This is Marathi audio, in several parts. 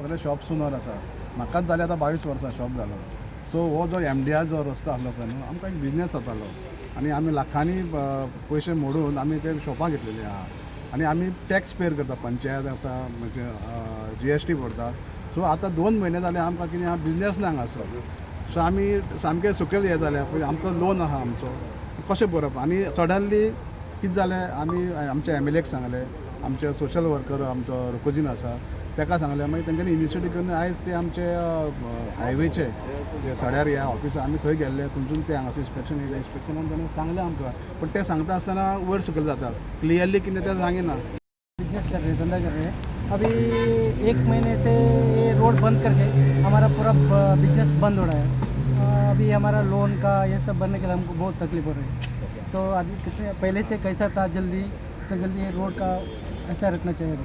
सगळे शॉप सुनर आसा. म्हाकाच जाले आतां 22 वर्सां शॉप जालो. सो हो जो MDR जो रस्तो आसलो पळय न्हू, आमकां एक बिजनेस जातालो आनी आमी लाखांनी पयशे मोडून आमी ते शॉपां घेतलेली आहा आनी आमी टॅक्स पेड करता, पंचायत आसा म्हणजे GST भरता. सो आतां 2 म्हयने जाले आमकां कितें आहा बिजनेस ना हांगासर. सो आमी सामके सुकेल हे जाल्या. पळय आमकां लोन आहा आमचो कशें भरप आनी सडनली कितें जालें आमी आमच्या MLAक सांगलें, आमचे सोशल वर्कर आमचो रुकोजीन आसा ताका सांगलें. मागीर तेंच्यांनी इनिशिएटीव घेवन आयज ते आमचे हायवेचे जे सड्यार ह्या ऑफिस आमी थंय गेल्ले. थंयसून ते हांगासर इन्स्पेक्शन येयलें. इन्स्पेक्शनान तेणें सांगलें आमकां, पण ते सांगता आसतना वयर सकयल जातात. क्लियरली कितें ते सांगिना. बिजनेस कर रहे हैं, धंधा कर रहे हैं. अभी 1 महीने से ये रोड बंद करके हमारा पूरा बिजनेस बंद हो रहा है. अभी हमारा लोन का ये सब भरने के लिए हमको बहुत तकलीफ हो रही है. तो अभी कितने पहले से कैसा था, जल्दी ये रोड का ऐसा रखना चाहिए.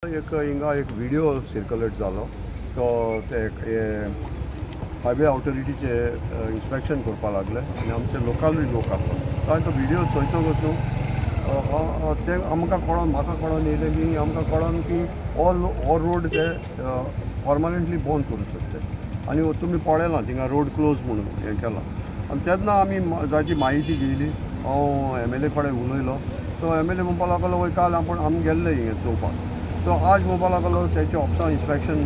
एक व्हिडिओ सर्क्युलेट जालो. तो ते हायवे ऑथॉरिटीचे इन्स्पेक्शन करपा लागले आनी आमचे लोकलूय लोक आसलो. हांवें तो व्हिडिओ चोयतो वचून ते आमकां कळोन म्हाका कळोन येयलें की आमकां कळोन की हो रोड ते पर्मनंटली बंद करूंक सोदते आनी तुमी पळयलां थिंगा रोड क्लोज म्हणून हें केलां. आनी तेन्ना आमी जाची म्हायती घेयली. हांव MLA कडेन उलयलो. तो MLA म्हणपा लागलो वय काल आमी गेल्ले हिंगा चोवपाक. सो आज म्हणपा लागलो तेचे ऑफिसान इन्स्पेक्शन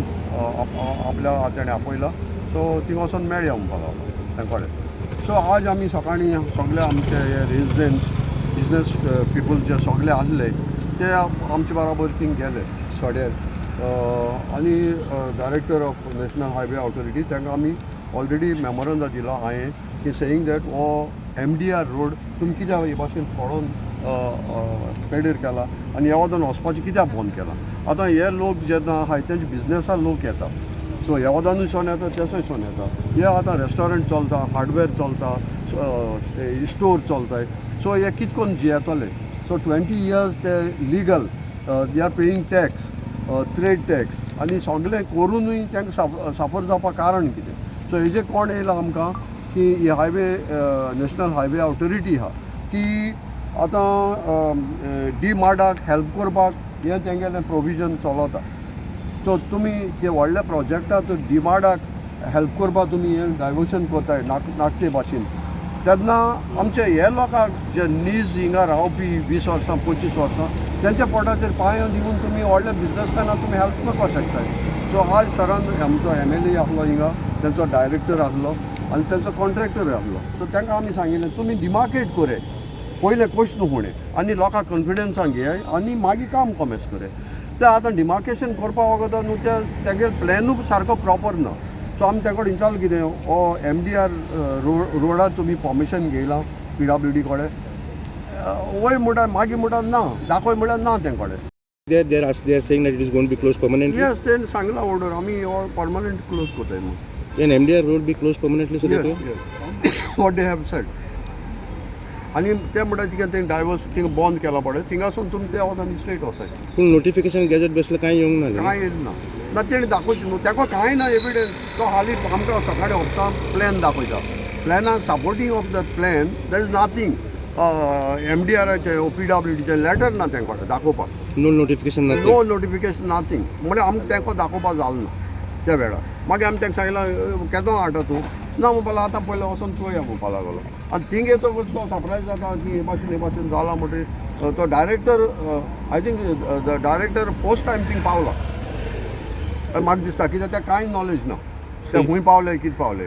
आपल्या तेणें आपयलां. सो थिंग वचोन मेळया म्हणपा लागलो ते कडेन. सो आज आमी सकाळीं सगळे आमचे हे रेजिडेंट्स बिजनेस पीपल जे सगळे आसले ते आमचे बराबर थिंग गेले सड्यार. आनी director of national highway authority तांकां आमी ऑलरेडी मेमोरंडम दिला हांवें की सेयींग दॅट हो MDR रोड तुमी कित्याक हे भाशेन पडोवन पेडेर केला आनी ह्या वदान वचपाचें कित्याक बंद केलां. आतां हे लोक जेन्ना आहाय तेंचे बिजनेसाक लोक येता. सो ह्या वदानूय सोन येता, तेसोय सोन येता. हे आतां रेस्टॉरंट चलता, हार्डवेअर चलता, स्टोर चलताय. सो हे कितें करून जियेतले. सो 20 years ते legal they are paying tax, trade tax आनी सगळें करूनय तांकां सफर जावपाक कारण कितें. सो हेजें कोण येयलां आमकां की ही हायवे नॅशनल हायवे ऑथॉरिटी आहा ती आतां DMARDाक हेल्प करपाक हें तेंगेलें प्रोविजन चलता. सो तुमी ते व्हडल्या प्रोजेक्टाक DMARDाक हेल्प करपाक तुमी हें डायवर्शन करताय नाकते भाशेन. तेन्ना आमचे हे लोकांक जे नीज हिंगा रावपी 20 वर्सां 25 वर्सां तेंच्या पोटाचेर पांयो दिवन तुमी व्हडल्या बिजनेसमॅनाक तुमी हेल्प करपाक शकताय. सो आज सरान आमचो MLA आसलो हिंगा, तेंचो डायरेक्टर आसलो आनी तेंचो कॉन्ट्रॅक्टर आसलो. सो तांकां आमी सांगिल्लें तुमी डिमार्केट करे, पयले क्वेश्चन उणे आनी लोकांक कॉन्फिडन्सान घेयाय आनी मागीर काम कमेस करे. ते आतां डिमार्केशन करपा वगत न्हू तेगे प्लॅनूच सारको प्रॉपर ना. सो आमी तेका विचारलें कितें हो MDR रोडार तुमी परमिशन घेयलां PWD कडेन. वय म्हणटा मागीर म्हणटा ना, दाखय म्हणल्यार ना तें कडेन. They are saying that it is going to be closed permanently. Yes, तेणें सांगलां ऑर्डर आमी हो परमनंट क्लोज कोताय म्हणून. Can MDR road be closed permanently? So that what they have sed. आनी ते म्हणटा तिका तें डायवर्स थिंगा बंद केला पळय थिंगासून तुमी त्या वदांनी स्ट्रेट वसाय. पूण नोटिफिकेशन गॅजेट बेसला कांय येवंक ना. कांय येयलें ना तेणें दाखोवचें न्हू. तेका कांय ना एविडन्स. तो हालीं आमकां सकाळीं ऑफिसान प्लॅन दाखयता. प्लॅनाक supporting of the plan that is nothing. MDRचे PWDचे लेटर ना तेंकडे दाखोवपाक. नो नोटिफिकेशन ना. No notification nothing. म्हणल्यार आमकां तेंको दाखोवपाक जालें ना त्या वेळार. मागीर आमी ताका सांगलां केदो हाडटा तूं. ना म्हणपा लागलो आतां पयलें वचोन चोवया म्हणपा लागलो. आनी थिंग येतकच तो सरप्रायज जाता की हे भाशेन जाला म्हणटा. तो director I think the director first time thing पावला म्हाका दिसता कित्याक तें कांय नॉलेज ना ते खूंय पावले कितें पावले.